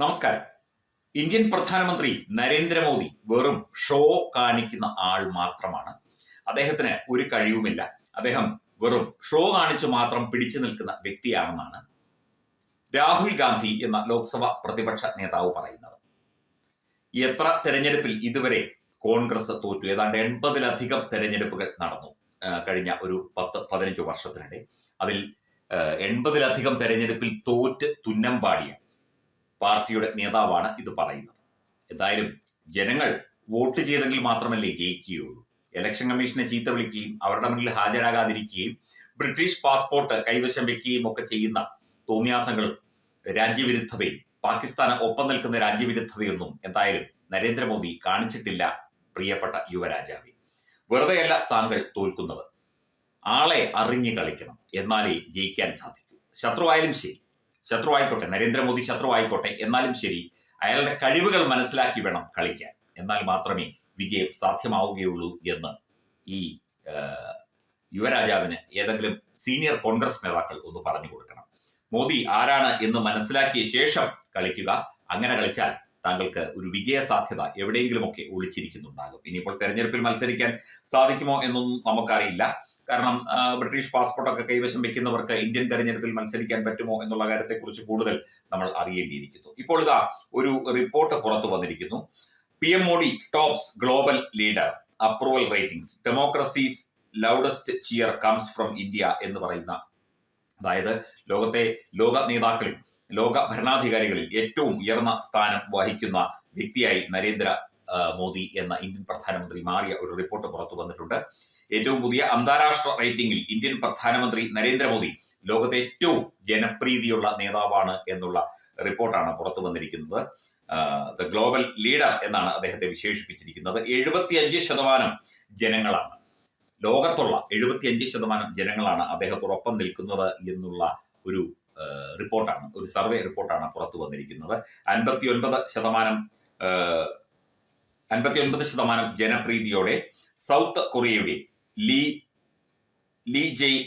നമസ്കാരം. ഇന്ത്യൻ പ്രധാനമന്ത്രി നരേന്ദ്രമോദി വെറും ഷോ കാണിക്കുന്ന ആൾ മാത്രമാണ്. അദ്ദേഹത്തിന് ഒരു കഴിവുമില്ല. അദ്ദേഹം വെറും ഷോ കാണിച്ചു മാത്രം പിടിച്ചു നിൽക്കുന്ന വ്യക്തിയാണെന്നാണ് രാഹുൽ ഗാന്ധി എന്ന ലോക്സഭ പ്രതിപക്ഷ നേതാവ് പറയുന്നത്. എത്ര തെരഞ്ഞെടുപ്പിൽ ഇതുവരെ കോൺഗ്രസ് തോറ്റു? ഏതാണ്ട് 80-ലധികം തെരഞ്ഞെടുപ്പുകൾ നടന്നു കഴിഞ്ഞ ഒരു 10-15 വർഷത്തിനിടെ. അതിൽ 80-ലധികം തെരഞ്ഞെടുപ്പിൽ തോറ്റ് തുന്നം പാടിയ പാർട്ടിയുടെ നേതാവാണ് ഇത് പറയുന്നത്. എന്തായാലും ജനങ്ങൾ വോട്ട് ചെയ്തെങ്കിൽ മാത്രമല്ലേ ജയിക്കുകയുള്ളൂ. ഇലക്ഷൻ കമ്മീഷനെ ചീത്ത വിളിക്കുകയും അവരുടെ മുന്നിൽ ഹാജരാകാതിരിക്കുകയും ബ്രിട്ടീഷ് പാസ്പോർട്ട് കൈവശം വെക്കുകയും ഒക്കെ ചെയ്യുന്ന തോന്നിയാസങ്ങളും രാജ്യവിരുദ്ധതയും പാകിസ്ഥാന് ഒപ്പം നിൽക്കുന്ന രാജ്യവിരുദ്ധതയൊന്നും എന്തായാലും നരേന്ദ്രമോദി കാണിച്ചിട്ടില്ല. പ്രിയപ്പെട്ട യുവരാജാവേ, വെറുതെയല്ല താങ്കൾ തോൽക്കുന്നത്. ആളെ അറിഞ്ഞു കളിക്കണം, എന്നാലേ ജയിക്കാൻ സാധിക്കൂ. ശത്രുവായാലും ശരി, ശത്രുവായിക്കോട്ടെ, നരേന്ദ്രമോദി ശത്രുവായിക്കോട്ടെ, എന്നാലും ശരി, അയാളുടെ കഴിവുകൾ മനസ്സിലാക്കി വേണം കളിക്കാൻ. എന്നാൽ മാത്രമേ വിജയം സാധ്യമാവുകയുള്ളൂ എന്ന് ഈ യുവരാജാവിന് ഏതെങ്കിലും സീനിയർ കോൺഗ്രസ് നേതാക്കൾ ഒന്ന് പറഞ്ഞു കൊടുക്കണം. മോദി ആരാണ് എന്ന് മനസ്സിലാക്കിയ ശേഷം കളിക്കുക. അങ്ങനെ കളിച്ചാൽ താങ്കൾക്ക് ഒരു വിജയ സാധ്യത എവിടെയെങ്കിലുമൊക്കെ ഒളിച്ചിരിക്കുന്നുണ്ടാകും. ഇനിയിപ്പോൾ തെരഞ്ഞെടുപ്പിൽ മത്സരിക്കാൻ സാധിക്കുമോ എന്നൊന്നും നമുക്കറിയില്ല. കാരണം ബ്രിട്ടീഷ് പാസ്പോർട്ടൊക്കെ കൈവശം വെക്കുന്നവർക്ക് ഇന്ത്യൻ തെരഞ്ഞെടുപ്പിൽ മത്സരിക്കാൻ പറ്റുമോ എന്നുള്ള കാര്യത്തെക്കുറിച്ച് കൂടുതൽ നമ്മൾ അറിയേണ്ടിയിരിക്കുന്നു. ഇപ്പോൾ ഇതാ ഒരു റിപ്പോർട്ട് പുറത്തു വന്നിരിക്കുന്നു. PM Modi tops global leader approval ratings, democracies loudest cheer comes from India എന്ന് പറയുന്ന, അതായത് ലോക നേതാക്കളിൽ, ലോക ഭരണാധികാരികളിൽ ഏറ്റവും ഉയർന്ന സ്ഥാനം വഹിക്കുന്ന വ്യക്തിയായി നരേന്ദ്ര മോദി എന്ന ഇന്ത്യൻ പ്രധാനമന്ത്രി മാറിയ ഒരു റിപ്പോർട്ട് പുറത്തു വന്നിട്ടുണ്ട്. ഏറ്റവും പുതിയ അന്താരാഷ്ട്ര റേറ്റിംഗിൽ ഇന്ത്യൻ പ്രധാനമന്ത്രി നരേന്ദ്രമോദി ലോകത്തെ ഏറ്റവും ജനപ്രീതിയുള്ള നേതാവാണ് എന്നുള്ള റിപ്പോർട്ടാണ് പുറത്തു വന്നിരിക്കുന്നത്. ദ ഗ്ലോബൽ ലീഡർ എന്നാണ് അദ്ദേഹത്തെ വിശേഷിപ്പിച്ചിരിക്കുന്നത്. 75% ജനങ്ങളാണ്, ലോകത്തുള്ള 75% ജനങ്ങളാണ് അദ്ദേഹത്തോടൊപ്പം നിൽക്കുന്നത് എന്നുള്ള ഒരു റിപ്പോർട്ടാണ്, ഒരു സർവേ റിപ്പോർട്ടാണ് പുറത്തു വന്നിരിക്കുന്നത്. 59% ജനപ്രീതിയോടെ സൗത്ത് കൊറിയയുടെ ലീ ജെയ്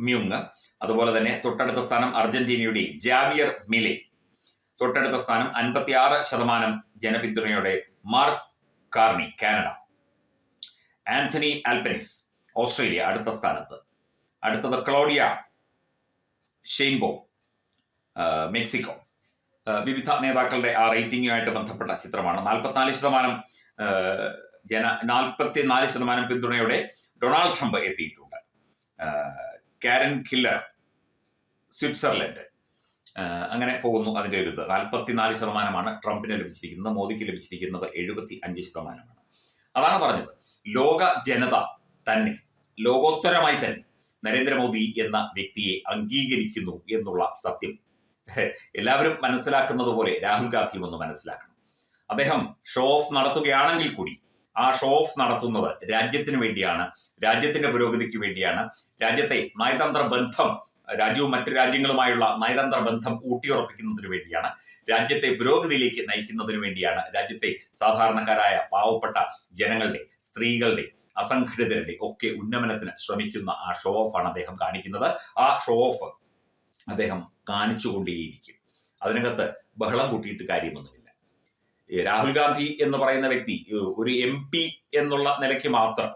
മ്യൂങ്, അതുപോലെ തന്നെ തൊട്ടടുത്ത സ്ഥാനം അർജന്റീനയുടെ ജാവിയർ മിലെ, തൊട്ടടുത്ത സ്ഥാനം 56% ജനപിന്തുണയോടെ Mark Carney Canada, Anthony Albanese Australia അടുത്ത സ്ഥാനത്ത്, അടുത്തത് ക്ലോഡിയ ഷെയ്ൻബോ മെക്സിക്കോ. വിവിധ നേതാക്കളുടെ ആ റേറ്റിംഗുമായിട്ട് ബന്ധപ്പെട്ട ചിത്രമാണ്. 44% പിന്തുണയോടെ ഡൊണാൾഡ് ട്രംപ് എത്തിയിട്ടുണ്ട്. കാരൻ കില്ലർ സ്വിറ്റ്സർലൻഡ്, അങ്ങനെ പോകുന്നു അതിൻ്റെ ഒരു ഇത്. 44% ട്രംപിന് ലഭിച്ചിരിക്കുന്നത്, മോദിക്ക് ലഭിച്ചിരിക്കുന്നത് 75%. അതാണ് പറഞ്ഞത്, ലോക ജനത തന്നെ ലോകോത്തരമായി തന്നെ നരേന്ദ്രമോദി എന്ന വ്യക്തിയെ അംഗീകരിക്കുന്നു എന്നുള്ള സത്യം എല്ലാവരും മനസ്സിലാക്കുന്നത് പോലെ രാഹുൽ ഗാന്ധിയും ഒന്ന് മനസ്സിലാക്കണം. അദ്ദേഹം ഷോ ഓഫ് നടത്തുകയാണെങ്കിൽ കൂടി ആ ഷോ ഓഫ് നടത്തുന്നത് രാജ്യത്തിന് വേണ്ടിയാണ്, രാജ്യത്തിന്റെ പുരോഗതിക്ക് വേണ്ടിയാണ്, രാജ്യത്തെ നയതന്ത്ര ബന്ധം, രാജ്യവും മറ്റു രാജ്യങ്ങളുമായുള്ള നയതന്ത്ര ബന്ധം ഊട്ടിയുറപ്പിക്കുന്നതിന് വേണ്ടിയാണ്, രാജ്യത്തെ പുരോഗതിയിലേക്ക് നയിക്കുന്നതിന് വേണ്ടിയാണ്, രാജ്യത്തെ സാധാരണക്കാരായ പാവപ്പെട്ട ജനങ്ങളുടെ, സ്ത്രീകളുടെ, അസംഘടിതരുടെ ഒക്കെ ഉന്നമനത്തിന് ശ്രമിക്കുന്ന ആ ഷോ ഓഫ് ആണ് അദ്ദേഹം കാണിക്കുന്നത്. ആ ഷോ ഓഫ് അദ്ദേഹം കാണിച്ചുകൊണ്ടേയിരിക്കും. അതിനകത്ത് ബഹളം കൂട്ടിയിട്ട് കാര്യമൊന്നുമില്ല. രാഹുൽ ഗാന്ധി എന്ന് പറയുന്ന വ്യക്തി ഒരു MP എന്നുള്ള നിലയ്ക്ക് മാത്രം,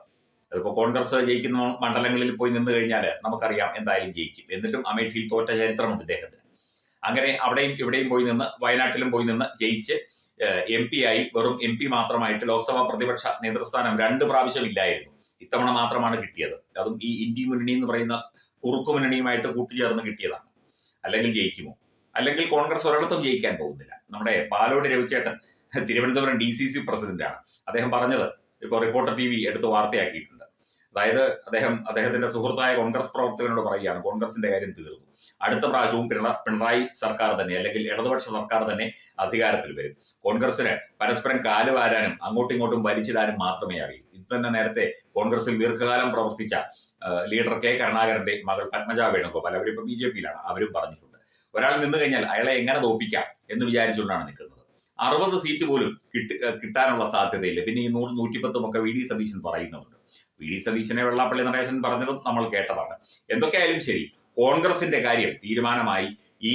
അതിപ്പോ കോൺഗ്രസ് ജയിക്കുന്ന മണ്ഡലങ്ങളിൽ പോയി നിന്ന് കഴിഞ്ഞാൽ നമുക്കറിയാം എന്തായാലും ജയിക്കും. എന്നിട്ടും അമേഠിയിൽ തോറ്റ ചരിത്രമുണ്ട് ഇദ്ദേഹത്തിന്. അങ്ങനെ അവിടെയും ഇവിടെയും പോയി നിന്ന്, വയനാട്ടിലും പോയി നിന്ന് ജയിച്ച് MP ആയി വെറും MP മാത്രമായിട്ട് ലോക്സഭാ പ്രതിപക്ഷ നേതൃസ്ഥാനം 2 പ്രാവശ്യം ഇല്ലായിരുന്നു. ഇത്തവണ മാത്രമാണ് കിട്ടിയത്. അതും ഈ ഇന്ത്യ മുന്നണി എന്ന് പറയുന്ന കുറുക്കു മുന്നണിയുമായിട്ട് കൂട്ടുചേർന്ന് കിട്ടിയതാണ്. അല്ലെങ്കിൽ ജയിക്കുമോ? അല്ലെങ്കിൽ കോൺഗ്രസ് ഒരിടത്തും ജയിക്കാൻ പോകുന്നില്ല. നമ്മുടെ പാലോട് രവിചേട്ടൻ തിരുവനന്തപുരം DCC പ്രസിഡന്റാണ്. അദ്ദേഹം പറഞ്ഞത് ഇപ്പോൾ റിപ്പോർട്ടർ TV എടുത്ത് വാർത്തയാക്കിയിട്ടുണ്ട്. അതായത് അദ്ദേഹത്തിന്റെ സുഹൃത്തായ കോൺഗ്രസ് പ്രവർത്തകനോട് പറയുകയാണ്, കോൺഗ്രസിന്റെ കാര്യം തീർന്നു, അടുത്ത പ്രാവശ്യവും പിണറായി സർക്കാർ തന്നെ, അല്ലെങ്കിൽ ഇടതുപക്ഷ സർക്കാർ തന്നെ അധികാരത്തിൽ വരും. കോൺഗ്രസിന് പരസ്പരം കാലുവാരാനും അങ്ങോട്ടും ഇങ്ങോട്ടും വലിച്ചിടാനും മാത്രമേ അറിയൂ. ഇത് തന്നെ നേരത്തെ കോൺഗ്രസിൽ ദീർഘകാലം പ്രവർത്തിച്ച ലീഡർ K കരുണാകരന്റെ മകൾ പത്മജ വേണുഗോപാൽ, അവരിപ്പോൾ BJP-യിലാണ്, അവരും പറഞ്ഞിട്ടുണ്ട്. ഒരാൾ നിന്ന് കഴിഞ്ഞാൽ അയാളെ എങ്ങനെ തോപ്പിക്കാം എന്ന് വിചാരിച്ചുകൊണ്ടാണ് നിൽക്കുന്നത്. 60 സീറ്റ് പോലും കിട്ടാനുള്ള സാധ്യതയില്ല. പിന്നെ ഈ 100-110 ഒക്കെ VD സതീശൻ പറയുന്നുണ്ട്. VD സതീശനെ വെള്ളാപ്പള്ളി നടേശൻ പറഞ്ഞതും നമ്മൾ കേട്ടതാണ്. എന്തൊക്കെയായാലും ശരി, കോൺഗ്രസിന്റെ കാര്യം തീരുമാനമായി. ഈ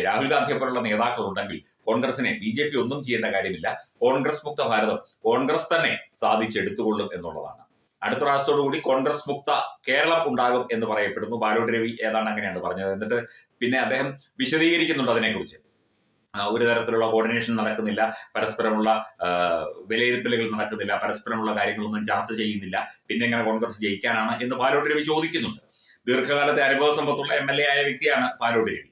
രാഹുൽ ഗാന്ധിയെ പോലുള്ള നേതാക്കൾ ഉണ്ടെങ്കിൽ കോൺഗ്രസിനെ BJP ഒന്നും ചെയ്യേണ്ട കാര്യമില്ല. കോൺഗ്രസ് മുക്ത ഭാരതം കോൺഗ്രസ് തന്നെ സാധിച്ചെടുത്തുകൊള്ളും എന്നുള്ളതാണ്. അടുത്ത പ്രാവശ്യത്തോടുകൂടി കോൺഗ്രസ് മുക്ത കേരളം ഉണ്ടാകും എന്ന് പറയപ്പെടുന്നു. ബാലോട്ട് രവി ഏതാണ്ട് അങ്ങനെയാണ് പറഞ്ഞത്. എന്നിട്ട് പിന്നെ അദ്ദേഹം വിശദീകരിക്കുന്നുണ്ട് അതിനെക്കുറിച്ച്. ഒരു തരത്തിലുള്ള കോർഡിനേഷൻ നടക്കുന്നില്ല, പരസ്പരമുള്ള വിലയിരുത്തലുകൾ നടക്കുന്നില്ല, പരസ്പരമുള്ള കാര്യങ്ങളൊന്നും ചർച്ച ചെയ്യുന്നില്ല, പിന്നെ എങ്ങനെ കോൺഗ്രസ് ജയിക്കാനാണ് എന്ന് ബാലോട്ട് രവി ചോദിക്കുന്നുണ്ട്. ദീർഘകാലത്തെ അനുഭവ സമ്പത്തുള്ള MLA ആയ വ്യക്തിയാണ് ബാലോട്ട് രവി.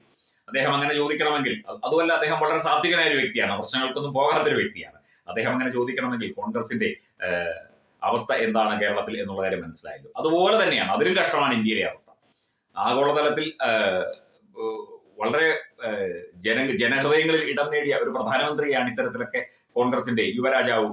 അദ്ദേഹം അങ്ങനെ ചോദിക്കണമെങ്കിൽ, അതുമല്ല അദ്ദേഹം വളരെ സാത്വികനായ ഒരു വ്യക്തിയാണ്, പ്രശ്നങ്ങൾക്കൊന്നും പോകാത്തൊരു വ്യക്തിയാണ്. അദ്ദേഹം അങ്ങനെ ചോദിക്കണമെങ്കിൽ കോൺഗ്രസിന്റെ അവസ്ഥ എന്താണ് കേരളത്തിൽ എന്നുള്ള കാര്യം മനസ്സിലായല്ലോ. അതുപോലെ തന്നെയാണ്, അതിലും കഷ്ടമാണ് ഇന്ത്യയിലെ അവസ്ഥ. ആഗോളതലത്തിൽ വളരെ ജനഹൃദയങ്ങളിൽ ഇടം നേടിയ ഒരു പ്രധാനമന്ത്രിയാണ് ഇത്തരത്തിലൊക്കെ കോൺഗ്രസിന്റെ യുവരാജാവ്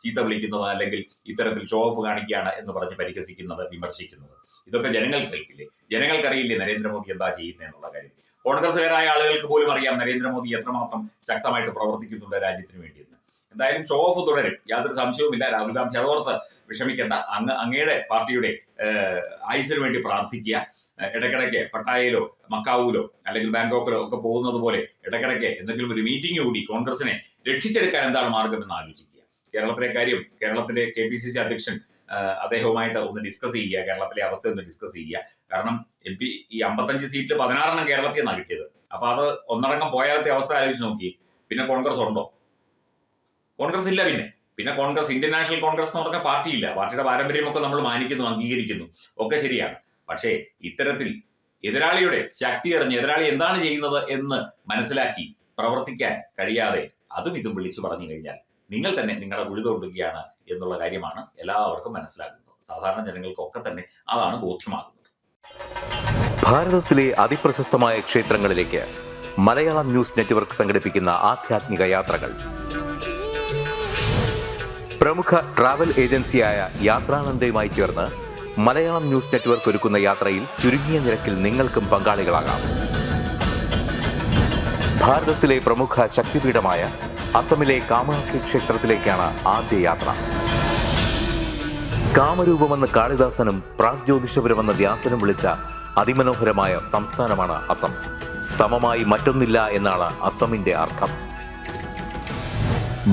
ചീത്ത വിളിക്കുന്നത്, അല്ലെങ്കിൽ ഇത്തരത്തിൽ ഷോ ഓഫ് കാണിക്കുകയാണ് എന്ന് പറഞ്ഞ് പരിഹസിക്കുന്നത്, വിമർശിക്കുന്നത്. ഇതൊക്കെ ജനങ്ങൾ കേൾക്കില്ലേ? ജനങ്ങൾക്കറിയില്ലേ നരേന്ദ്രമോദി എന്താ ചെയ്യുന്നത് എന്നുള്ള കാര്യം? കോൺഗ്രസുകാരായ ആളുകൾക്ക് പോലും അറിയാം നരേന്ദ്രമോദി എത്രമാത്രം ശക്തമായിട്ട് പ്രവർത്തിക്കുന്നുണ്ട് രാജ്യത്തിന് വേണ്ടിയെന്ന്. എന്തായാലും ഷോ ഓഫ് തുടരും, യാതൊരു സംശയവുമില്ല. രാഹുൽ ഗാന്ധി അതോർത്ത് വിഷമിക്കേണ്ട. അങ്ങയുടെ പാർട്ടിയുടെ ആയുസിന് വേണ്ടി പ്രാർത്ഥിക്കുക. ഇടയ്ക്കിടയ്ക്ക് പട്ടായയിലോ മക്കാവൂലോ അല്ലെങ്കിൽ ബാങ്കോക്കിലോ ഒക്കെ പോകുന്നത് പോലെ ഇടയ്ക്കിടയ്ക്ക് എന്തെങ്കിലും ഒരു മീറ്റിംഗ് കൂടി കോൺഗ്രസിനെ രക്ഷിച്ചെടുക്കാൻ എന്താണ് മാർഗമെന്ന് ആലോചിക്കുക. കേരളത്തിലെ KPCC അധ്യക്ഷൻ അദ്ദേഹവുമായിട്ട് ഒന്ന് ഡിസ്കസ് ചെയ്യുക, കേരളത്തിലെ അവസ്ഥ ഒന്ന് ഡിസ്കസ് ചെയ്യുക. കാരണം ഈ 55 സീറ്റിൽ 16 കേരളത്തിൽ നിന്നാണ് കിട്ടിയത്. അപ്പൊ അത് ഒന്നടങ്കം പോയാലത്തെ അവസ്ഥ ആലോചിച്ച് നോക്കി. പിന്നെ കോൺഗ്രസ് ഉണ്ടോ? കോൺഗ്രസ് ഇല്ല. പിന്നെ കോൺഗ്രസ്, ഇന്ത്യൻ നാഷണൽ കോൺഗ്രസ് എന്ന് പറഞ്ഞ പാർട്ടിയില്ല. പാർട്ടിയുടെ പാരമ്പര്യമൊക്കെ നമ്മൾ മാനിക്കുന്നു, അംഗീകരിക്കുന്നു, ഒക്കെ ശരിയാണ്. പക്ഷേ ഇത്തരത്തിൽ എതിരാളിയുടെ ശക്തി അറിഞ്ഞ് എതിരാളി എന്താണ് ചെയ്യുന്നത് എന്ന് മനസ്സിലാക്കി പ്രവർത്തിക്കാൻ കഴിയാതെ അതും ഇതും വിളിച്ചു പറഞ്ഞു കഴിഞ്ഞാൽ നിങ്ങൾ തന്നെ നിങ്ങളുടെ കുഴി തോണ്ടുകയാണ് എന്നുള്ള കാര്യമാണ് എല്ലാവർക്കും മനസ്സിലാകുന്നത്. സാധാരണ ജനങ്ങൾക്കൊക്കെ തന്നെ അതാണ് ബോധ്യമാകുന്നത്. ഭാരതത്തിലെ അതിപ്രശസ്തമായ ക്ഷേത്രങ്ങളിലേക്ക് മലയാളം ന്യൂസ് നെറ്റ്വർക്ക് സംഘടിപ്പിക്കുന്ന ആധ്യാത്മിക യാത്രകൾ. പ്രമുഖ ട്രാവൽ ഏജൻസിയായ യാത്രാനന്ദയുമായി ചേർന്ന് മലയാളം ന്യൂസ് നെറ്റ്വർക്ക് ഒരുക്കുന്ന യാത്രയിൽ ചുരുങ്ങിയ നിരക്കിൽ നിങ്ങൾക്കും പങ്കാളികളാകാം. ഭാരതത്തിലെ പ്രമുഖ ശക്തിപീഠമായ അസമിലെ കാമാഖ്യ ക്ഷേത്രത്തിലേക്കാണ് ആദ്യ യാത്ര. കാമരൂപമെന്ന് കാളിദാസനും പ്രാഗ്ജ്യോതിഷപുരമെന്ന് വ്യാസനും വിളിച്ച അതിമനോഹരമായ സംസ്ഥാനമാണ് അസം. സമമായി മറ്റൊന്നില്ല എന്നാണ് അസമിന്റെ അർത്ഥം.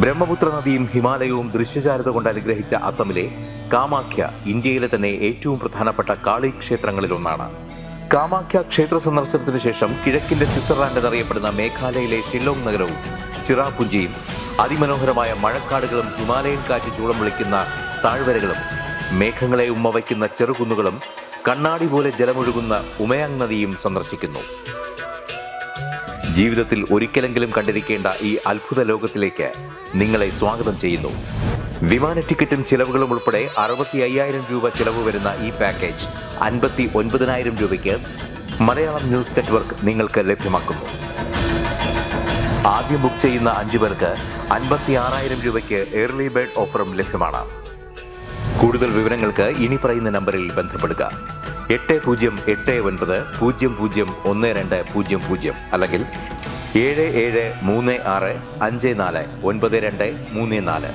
ബ്രഹ്മപുത്ര നദിയും ഹിമാലയവും ദൃശ്യചാരുത കൊണ്ട് അനുഗ്രഹിച്ച അസമിലെ കാമാഖ്യ ഇന്ത്യയിലെ തന്നെ ഏറ്റവും പ്രധാനപ്പെട്ട കാളി ക്ഷേത്രങ്ങളിലൊന്നാണ്. കാമാഖ്യ ക്ഷേത്ര സന്ദർശനത്തിന് ശേഷം കിഴക്കിന്റെ സ്വിറ്റ്സർലാൻഡ് എന്നറിയപ്പെടുന്ന മേഘാലയയിലെ ഷില്ലോങ് നഗരവും ചിറാപുഞ്ചിയും അതിമനോഹരമായ മഴക്കാടുകളും ഹിമാലയൻ കാറ്റ് ചൂളം വിളിക്കുന്ന താഴ്വരകളും മേഘങ്ങളെ ഉമ്മവയ്ക്കുന്ന ചെറുകുന്നുകളും കണ്ണാടി പോലെ ജലമൊഴുകുന്ന ഉമയാങ് നദിയും സന്ദർശിക്കുന്നു. ജീവിതത്തിൽ ഒരിക്കലെങ്കിലും കണ്ടിരിക്കേണ്ട ഈ അത്ഭുത ലോകത്തിലേക്ക് നിങ്ങളെ സ്വാഗതം ചെയ്യുന്നു. വിമാന ടിക്കറ്റും ചിലവുകളും ഉൾപ്പെടെ 65,000 രൂപ ചിലവ് വരുന്ന ഈ പാക്കേജ് 59,000 രൂപയ്ക്ക് മലയാളം ന്യൂസ് നെറ്റ്വർക്ക് നിങ്ങൾക്ക് ലഭ്യമാക്കുന്നു. ആദ്യം ബുക്ക് ചെയ്യുന്ന 5 പേർക്ക് 56,000 രൂപയ്ക്ക് ഏർലി ബേർഡ് ഓഫറും ലഭ്യമാണ്. കൂടുതൽ വിവരങ്ങൾക്ക് ഇനി പറയുന്ന നമ്പറിൽ ബന്ധപ്പെടുക. 8089001200 അല്ലെങ്കിൽ 7736549234.